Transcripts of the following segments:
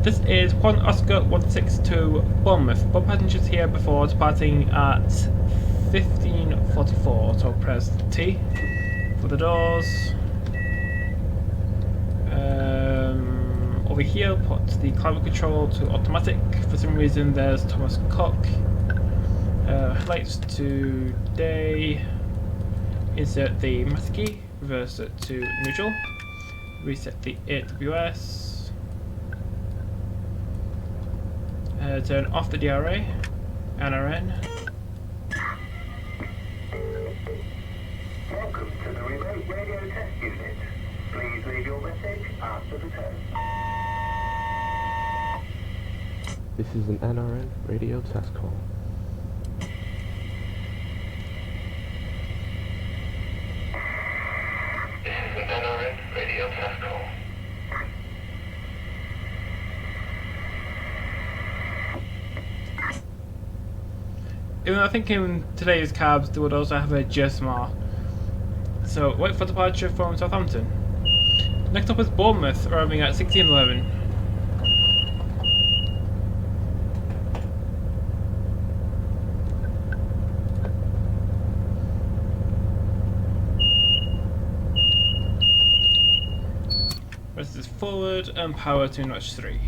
This is 1 Oscar 162 Bournemouth. Both passengers here before departing at 15:44. So press T for the doors. Over here, put the climate control to automatic. For some reason, there's Thomas Cook. Lights to day. Insert the master key. Reverse it to neutral. Reset the AWS. Turn off the DRA. NRN. Welcome to the remote radio test unit. Please leave your message after the tone. This is an NRN radio test call. This is an NRN radio test call. Even though I think in today's cabs they would also have a GSMR. So wait for departure from Southampton. Next up is Bournemouth, arriving at 16:11. Rest is forward and power to notch 3.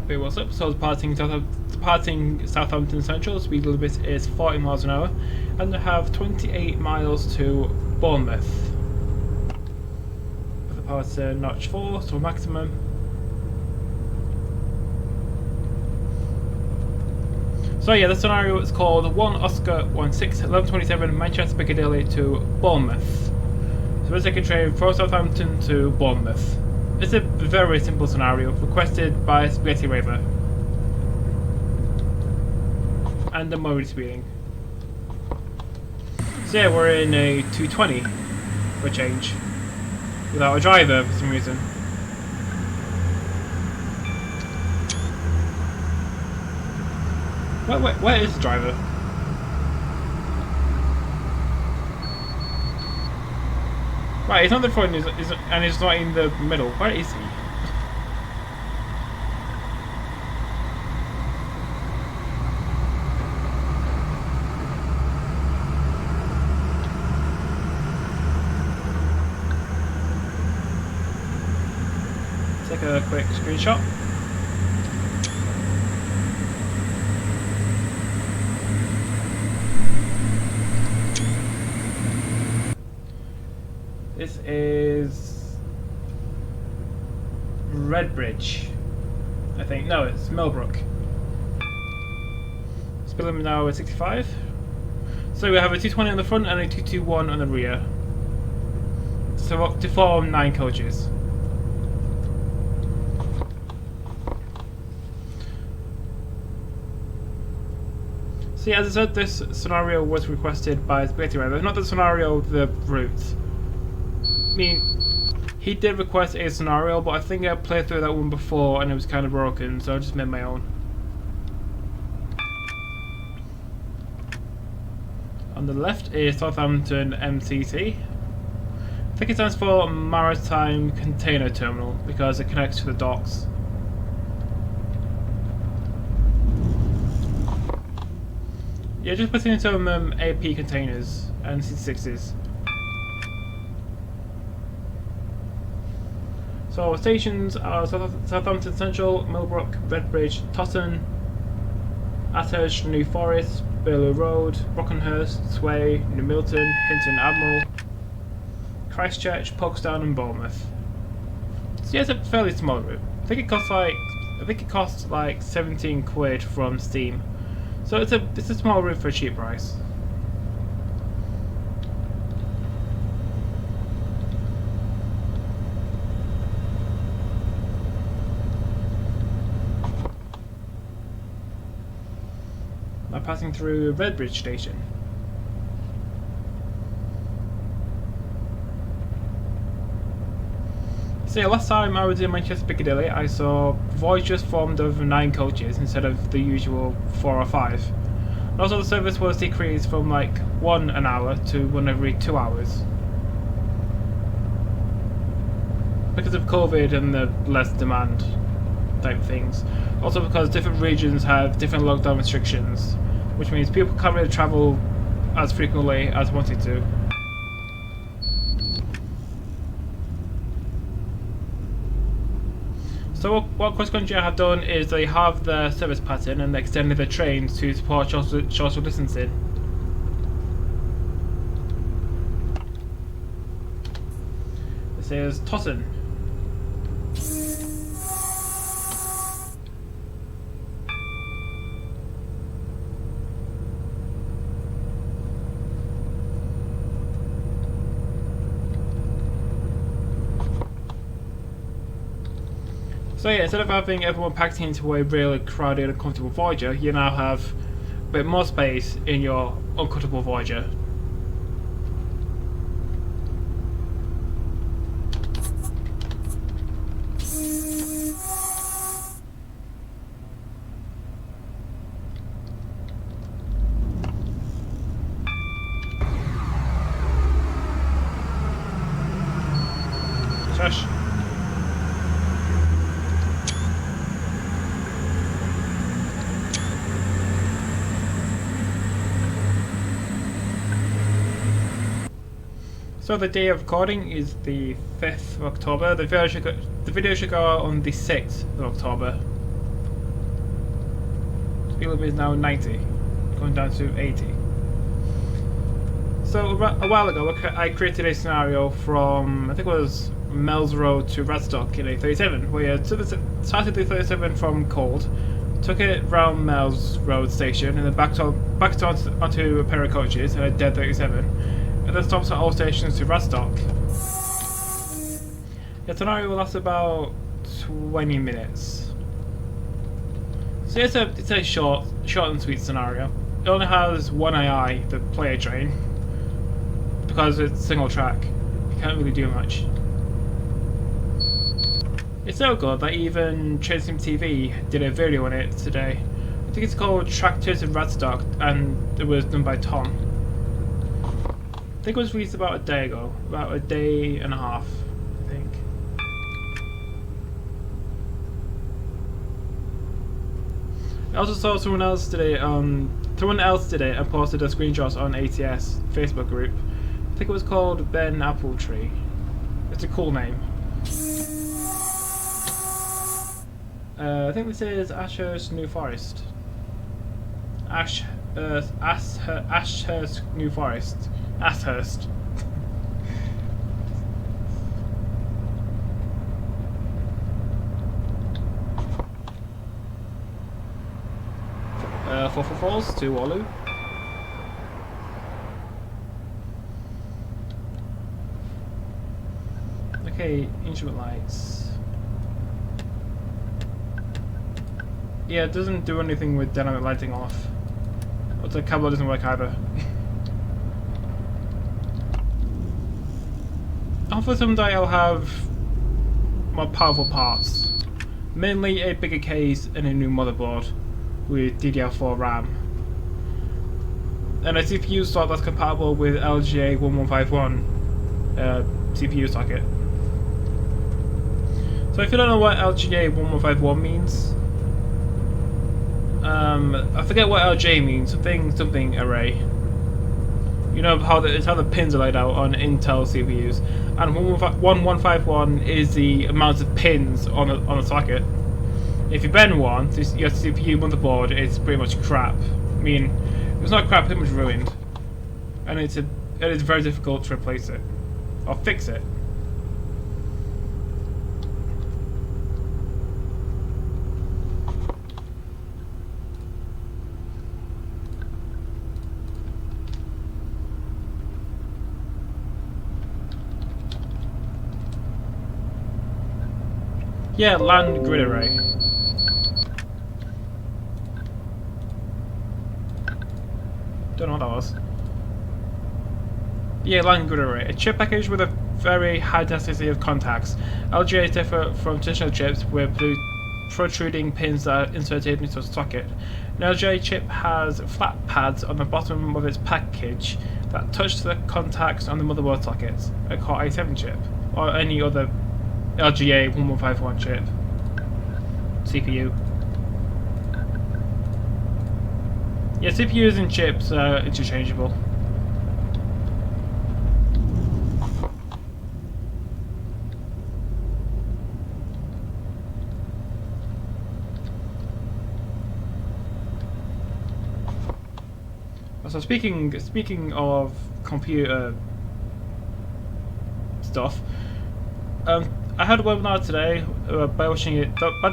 Wait, what's up? So departing Southampton Central, speed limit is 40 miles an hour, and they have 28 miles to Bournemouth. Put the power to notch 4, so maximum. So yeah, the scenario is called 1 Oscar 16 1127 Manchester Piccadilly to Bournemouth. So we're taking a train from Southampton to Bournemouth. It's a very simple scenario, requested by Spaghetti Raver. And I'm already speeding. So yeah, we're in a 220 for a change. Without a driver for some reason. Where is the driver? Right, he's not the front and he's not in the middle. Where is he? Take a quick screenshot. This is Redbridge, I think. No, it's Millbrook. Speed limit now is 65. So we have a 220 on the front and a 221 on the rear. So up to form 9 coaches. See, as I said, this scenario was requested by Spaghetti Raver. Not the scenario, the route. I mean, he did request a scenario, but I think I played through that one before and it was kind of broken, so I just made my own. On the left is Southampton MCT. I think it stands for Maritime Container Terminal because it connects to the docks. Yeah, just putting in some AP containers and C6s. So our stations are Southampton Central, Millbrook, Redbridge, Totton, Atters, New Forest, Burlow Road, Brockenhurst, Sway, New Milton, Hinton Admiral, Christchurch, Folkestone and Bournemouth. So yeah, it's a fairly small route. I think it costs like 17 quid from Steam. So it's a small route for a cheap price. Now passing through Redbridge Station. So yeah, last time I was in Manchester Piccadilly, I saw Voyagers formed of 9 coaches instead of the usual 4 or 5. And also the service was decreased from like 1 an hour to 1 every 2 hours. because of COVID and the less demand type things. Also because different regions have different lockdown restrictions, which means people can't really travel as frequently as wanted to. So what Cross Country have done is they have their service pattern and extended the trains to support social distancing. This is Totton. So yeah, instead of having everyone packed into a really crowded and comfortable Voyager, you now have a bit more space in your uncomfortable Voyager. Shush. So the day of recording is the 5th of October. The video should go out on the 6th of October. Speed limit is now 90, going down to 80. So a while ago I created a scenario from, I think it was Mel's Road to Radstock in a 37, where you started the 37 from Cold, took it round Mel's Road station and then backed onto a pair of coaches and a dead 37. And then stops at all stations to Radstock. The scenario will last about 20 minutes. So it's a short and sweet scenario. It only has one AI, the player train, because it's single track. You can't really do much. It's so good that even Train Sim TV did a video on it today. I think it's called Tractors in Radstock, and it was done by Tom. I think it was released about a day ago, about a day and a half, I think. I also saw someone else today and posted a screenshot on ATS Facebook group. I think it was called Ben Appletree. It's a cool name. I think this is Ashurst New Forest. Ashurst New Forest. Ashurst. 444s to Walu. Okay, instrument lights. Yeah, it doesn't do anything with dynamic lighting off. But the cable doesn't work either. Hopefully someday I'll have more powerful parts. Mainly a bigger case and a new motherboard with DDR4 RAM. And a CPU slot that's compatible with LGA 1151 CPU socket. So if you don't know what LGA 1151 means, I forget what LGA means, something array. You know how the pins are laid out on Intel CPUs, and 1151 is the amount of pins on a socket. If you bend one, your CPU motherboard is pretty much crap. I mean, it's not crap, pretty much ruined, and it is very difficult to replace it or fix it. Yeah, land grid array. Don't know what that was. Yeah, land grid array. A chip package with a very high density of contacts. LGAs differ from traditional chips with protruding pins that are inserted into a socket. An LGA chip has flat pads on the bottom of its package that touch the contacts on the motherboard sockets. A Core i7 chip, or any other LGA 1151 chip. CPU. Yeah, CPUs and chips are interchangeable. So speaking of computer stuff, I had a webinar today. By watching it, by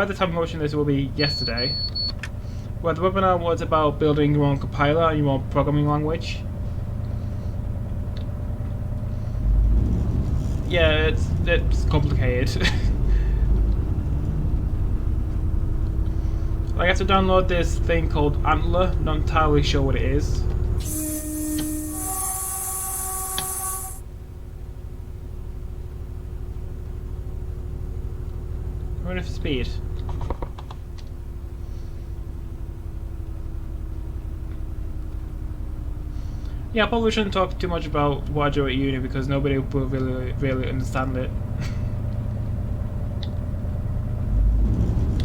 the time I'm watching this, it will be yesterday. Where the webinar was about building your own compiler and your own programming language. Yeah, it's complicated. I have to download this thing called Antler. Not entirely sure what it is. I'm running for speed. Yeah, I probably shouldn't talk too much about what I do at uni because nobody will really understand it.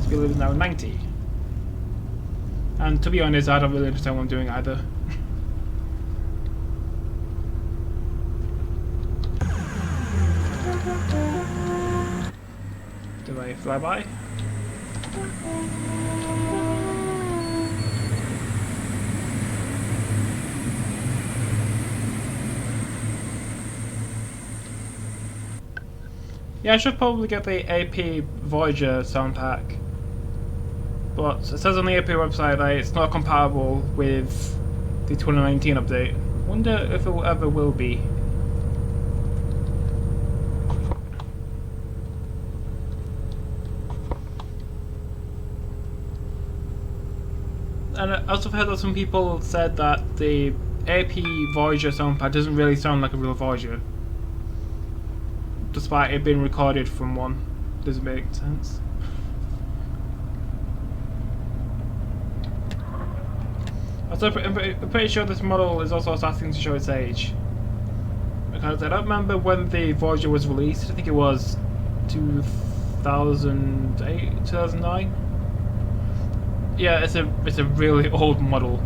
Speed limit is now 90. And to be honest, I don't really understand what I'm doing either. Do I fly by? Yeah, I should probably get the AP Voyager sound pack. But it says on the AP website that it's not compatible with the 2019 update. Wonder if it ever will be. And I also heard that some people said that the AP Voyager soundpad doesn't really sound like a real Voyager, despite it being recorded from one. Doesn't make sense. Also, I'm pretty sure this model is also starting to show its age. Because I don't remember when the Voyager was released. I think it was 2008, 2009. Yeah, it's a really old model.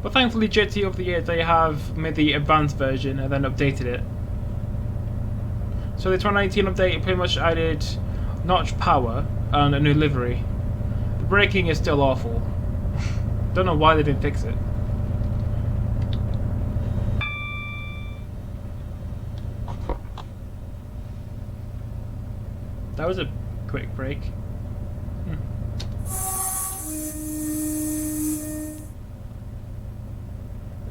But thankfully, JT over the years they have made the advanced version and then updated it. So the 2019 update pretty much added notch power and a new livery. The braking is still awful. Don't know why they didn't fix it. That was a quick break.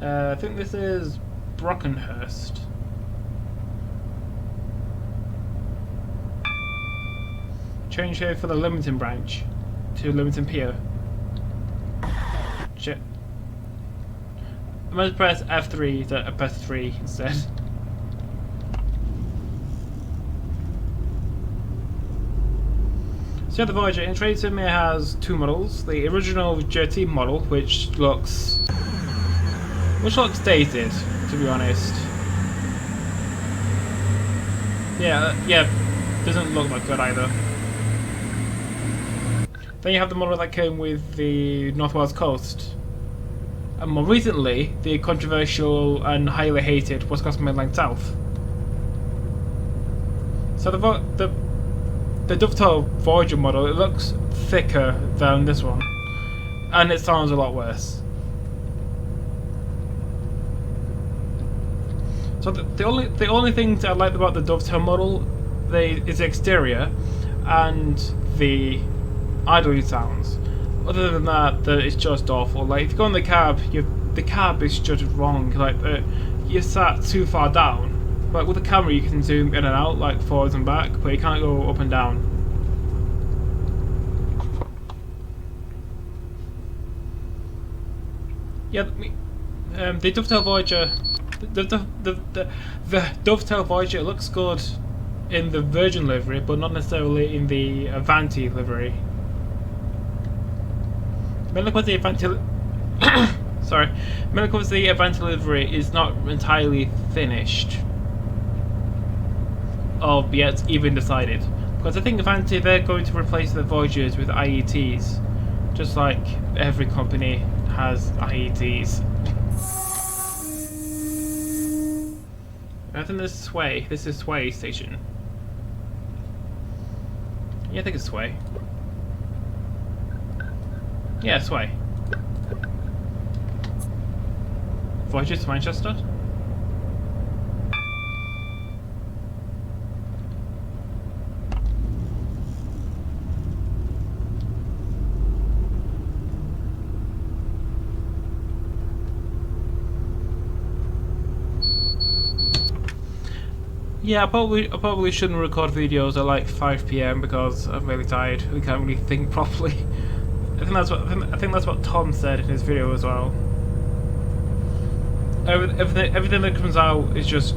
I think this is Brockenhurst. Change here for the Leamington branch to Leamington Pier. Shit. I'm going to press F3 to press 3 instead. So the Voyager in trade sim has two models. The original JT model, which looks dated, to be honest. Yeah, doesn't look that good either. Then you have the model that came with the North Wales Coast. And more recently, the controversial and highly hated West Coast Mainline South. So the Dovetail Voyager model, it looks thicker than this one. And it sounds a lot worse. So the only things I like about the Dovetail model is the exterior and the idling sounds. Other than that, it's just awful. Like if you go in the cab, the cab is just wrong. Like you're sat too far down. But with the camera, you can zoom in and out, like forwards and back, but you can't go up and down. Yeah, the Dovetail Voyager, the Dovetail Voyager looks good in the Virgin livery, but not necessarily in the Avanti livery. Mainly because the Avanti, mainly because the Avanti livery is not entirely finished. of yet even decided. Because I think eventually they're going to replace the Voyagers with IETs, just like every company has IETs. I think this is Sway. This is Sway Station. Yeah, I think it's Sway. Yeah, Sway. Voyager to Manchester? Yeah, I probably shouldn't record videos at like 5 PM because I'm really tired. We can't really think properly. I think that's what Tom said in his video as well. Everything that comes out is just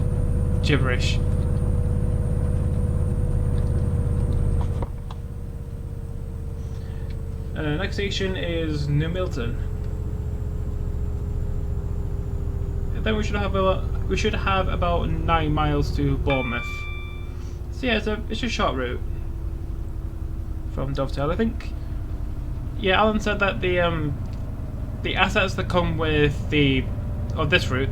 gibberish. Next station is New Milton. And then we should have about 9 miles to Bournemouth. So yeah, it's a short route from Dovetail. I think. Yeah, Alan said that the assets that come with this route,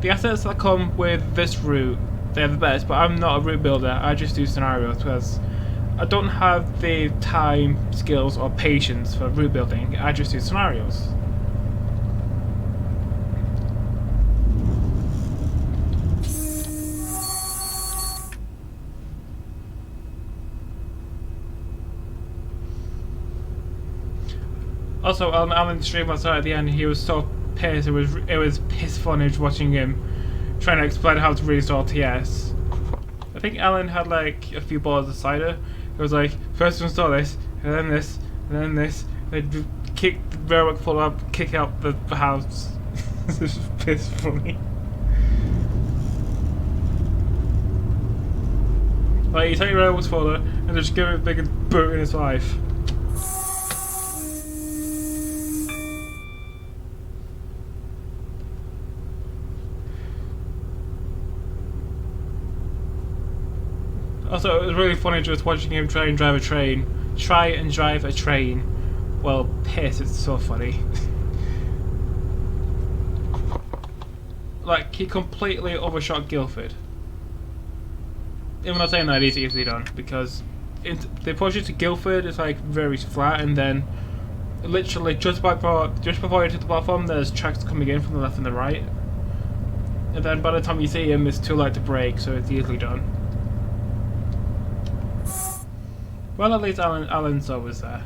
the assets that come with this route, they're the best. But I'm not a route builder. I just do scenarios because I don't have the time, skills, or patience for route building. I just do scenarios. Also, on Alan's stream outside at the end, he was so pissed. It was piss funny watching him trying to explain how to restore TS. I think Alan had like a few bottles of cider. It was like, first install this, and then this, and then this. They'd kick the railroad full up, kick out the house. This is piss funny. Like, you take your railroad's folder and just give it a big boot in his wife. Also, it was really funny just watching him try and drive a train. Well, piss, it's so funny. Like, he completely overshot Guildford. I'm not saying that it's easily done, because the approach to Guildford is like very flat, and then literally just before you hit the platform, there's tracks coming in from the left and the right. And then by the time you see him, it's too late to brake, so it's easily done. Well, at least Alan saw was there.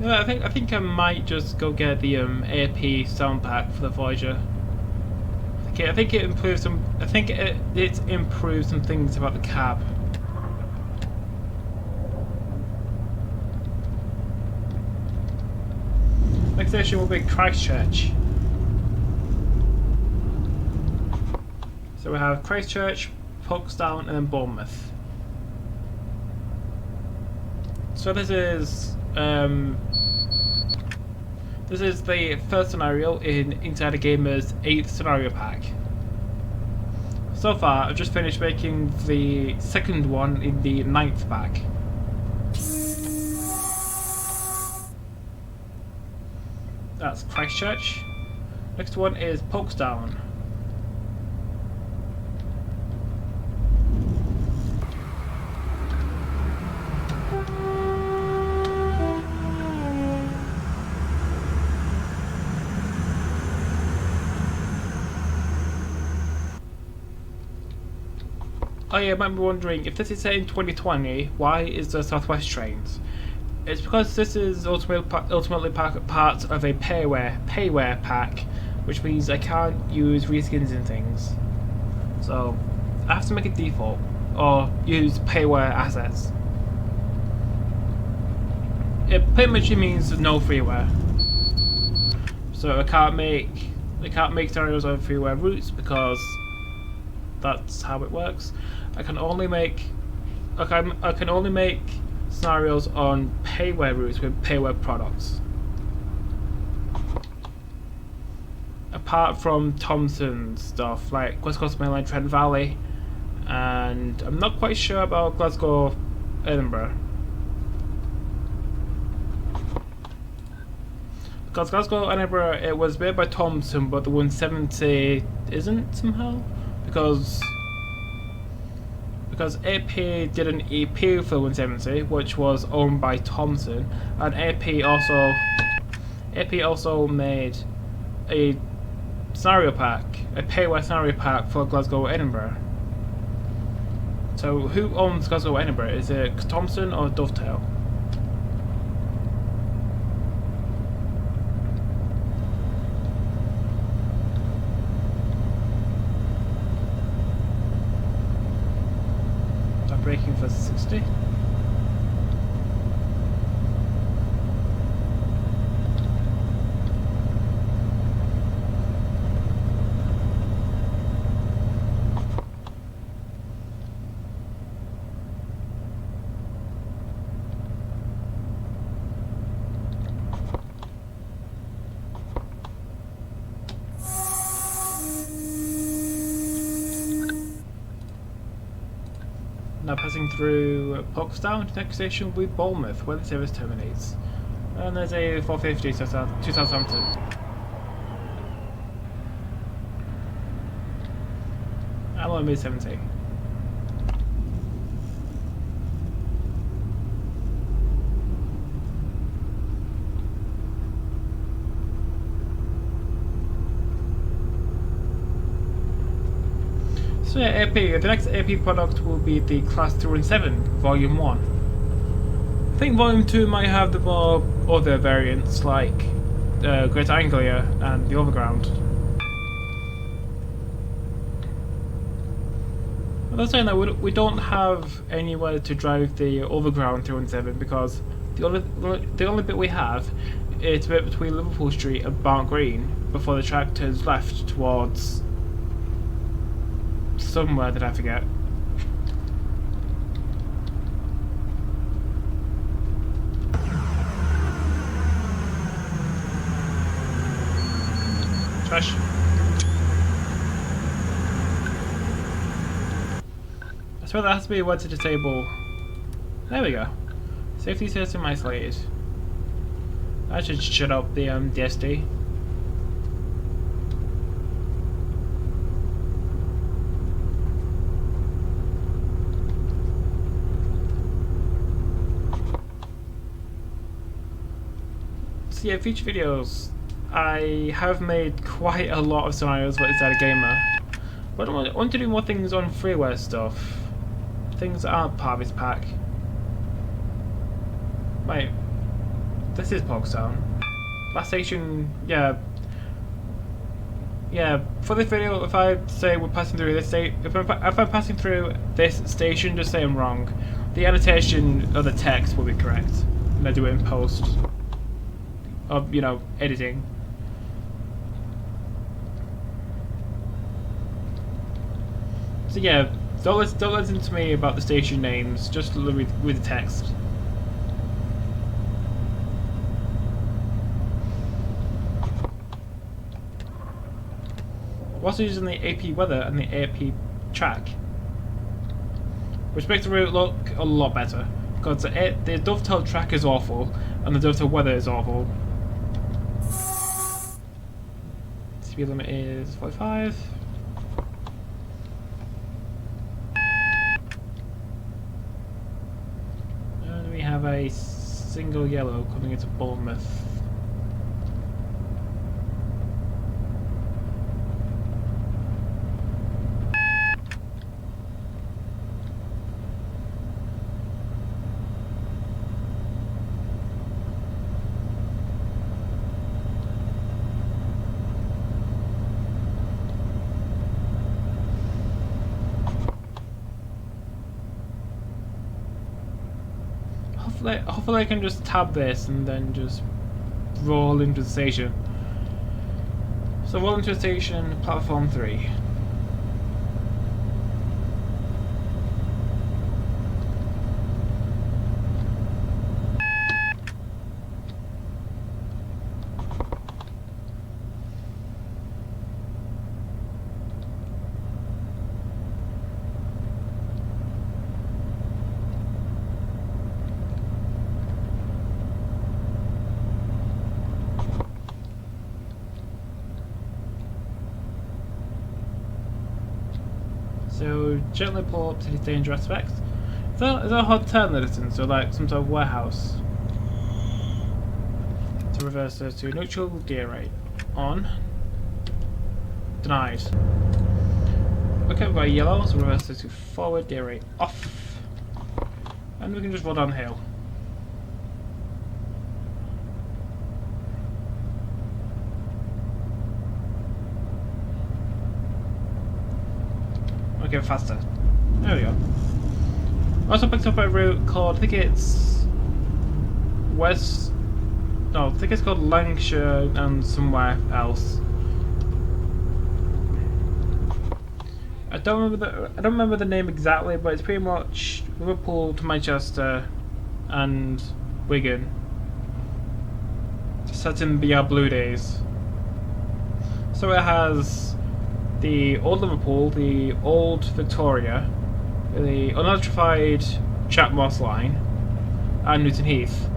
Yeah, I think I might just go get the AP sound pack for the Voyager. I think it improves some. I think it improves some things about the cab. Next station will be Christchurch. So we have Christchurch, Folkestone, and then Bournemouth. So this is the first scenario in Insider Gamer's 8th scenario pack. So far, I've just finished making the second one in the 9th pack. That's Christchurch. Next one is Folkestone. Oh yeah, you might be wondering, if this is set in 2020, why is there Southwest trains? It's because this is ultimately part of a payware pack, which means I can't use reskins and things. So I have to make it default or use payware assets. It pretty much means no freeware. So I can't make scenarios on freeware routes because that's how it works. I can only make scenarios on payware routes with payware products. Apart from Thompson stuff like West Coast Mainline, Trent Valley, and I'm not quite sure about Glasgow, Edinburgh. Because Glasgow, Edinburgh, it was made by Thompson, but the 170 isn't somehow because AP did an EP for 170, which was owned by Thompson, and AP also made a scenario pack, a payware scenario pack for Glasgow, Edinburgh. So who owns Glasgow, Edinburgh? Is it Thompson or Dovetail? I'm braking for 60. Now passing through Folkestone, next station will be Bournemouth, where the service terminates. And there's a 450 to Southampton. I'm on mid 70. So yeah, AP. The next AP product will be the Class 217, Volume 1. I think Volume 2 might have the more other variants like Great Anglia and the Overground. But that's saying that we don't have anywhere to drive the Overground 217 because the only bit we have is a bit between Liverpool Street and Barnt Green before the track turns left towards somewhere that I forget. Trash. I swear that has to be a word to disable. There we go. Safety system isolated. I should shut up the DSD. So yeah, future videos. I have made quite a lot of scenarios for Inside a Gamer, but I want to do more things on freeware stuff. Things that aren't part of this pack. Wait, this is Folkestone. Last station, yeah. Yeah, for this video, if I say we're passing through this station, if I'm passing through this station, just say I'm wrong. The annotation of the text will be correct, and I do it in post. Of, you know, editing. So yeah, don't listen to me about the station names, just read the text. I'm also using the AP weather and the AP track, which makes the route look a lot better, because the dovetail track is awful, and the dovetail weather is awful. Speed limit is 45. And we have a single yellow coming into Bournemouth. Hopefully I can just tab this and then just roll into the station. So roll into the station, platform 3. So gently pull up to the danger aspects. Is there a hotel in the distance, or like some sort of warehouse? To reverse this to neutral, gear right. On. Denied. Okay, we've got a yellow, so reverse this to forward, gear right off. And we can just roll downhill. Okay, faster. There we go. Also picked up a route called, I think it's West. No, I think it's called Lancashire and somewhere else. I don't remember the name exactly, but it's pretty much Liverpool to Manchester and Wigan. Set in the Blue days. So it has the old Liverpool, the old Victoria, the unelectrified Chatmoss line, and Newton Heath.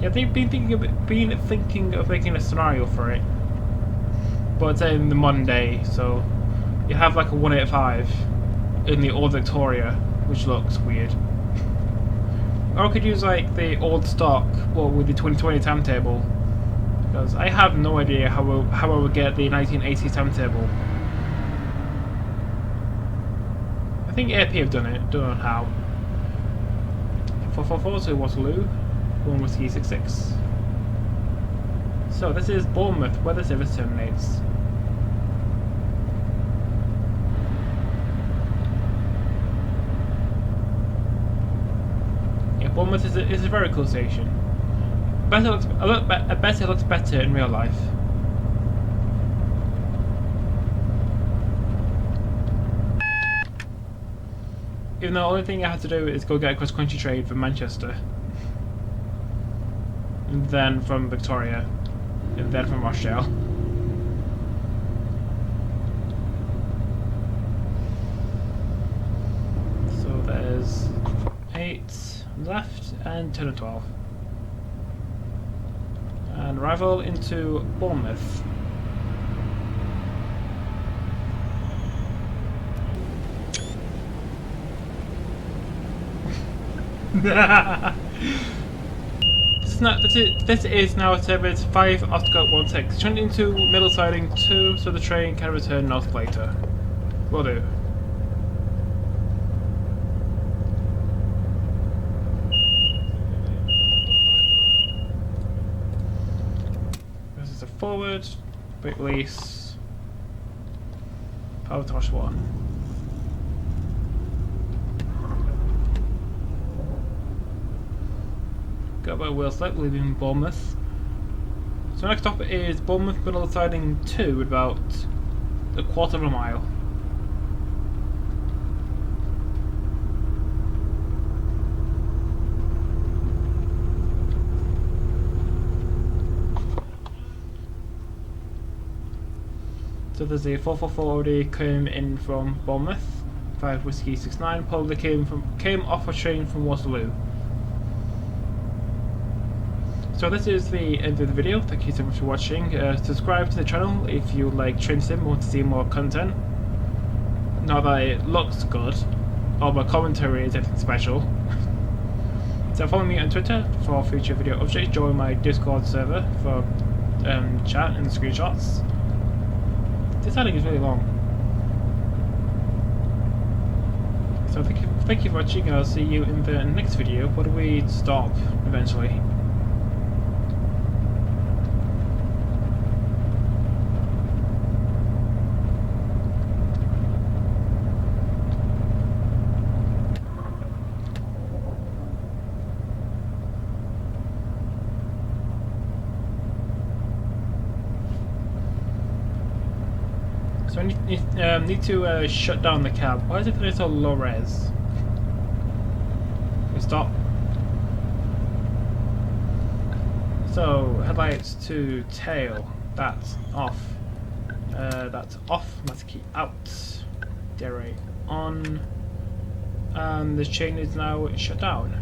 Yeah, they've been thinking of making a scenario for it, but it's in the modern day, so you have like a 185 in the old Victoria, which looks weird. Or I could use like the old stock, well, with the 2020 timetable, because I have no idea how I would get the 1980 timetable. I think AP have done it, don't know how. 444 to Waterloo, 1 Whiskey 66. So this is Bournemouth, where the service terminates. Yeah, Bournemouth is a very cool station. I bet it looks better in real life. Even though the only thing I had to do is go get a cross-country train from Manchester, and then from Victoria, and then from Rochdale. So there's 8 left and 10 and 12. And arrival into Bournemouth. This is now service 5 Oscar 16. Turn into middle siding 2 so the train can return north later. Will do. This is a forward, brake release, power tosh 1. Got my wheel slip, leaving Bournemouth. So next stop is Bournemouth middle siding 2, about a quarter of a mile. So there's a 444 already came in from Bournemouth, 5 Whiskey 69, probably came off a train from Waterloo. So this is the end of the video. Thank you so much for watching. Subscribe to the channel if you like train sim or want to see more content. Not that it looks good, or my commentary is anything special. So follow me on Twitter for future video updates. Join my Discord server for chat and screenshots. This heading is really long. So thank you for watching. I'll see you in the next video where we stop eventually. So I need to shut down the cab. Why is it so low res? Stop. So headlights to tail. That's off. That's off. Let's keep out. Derate on. And the chain is now shut down.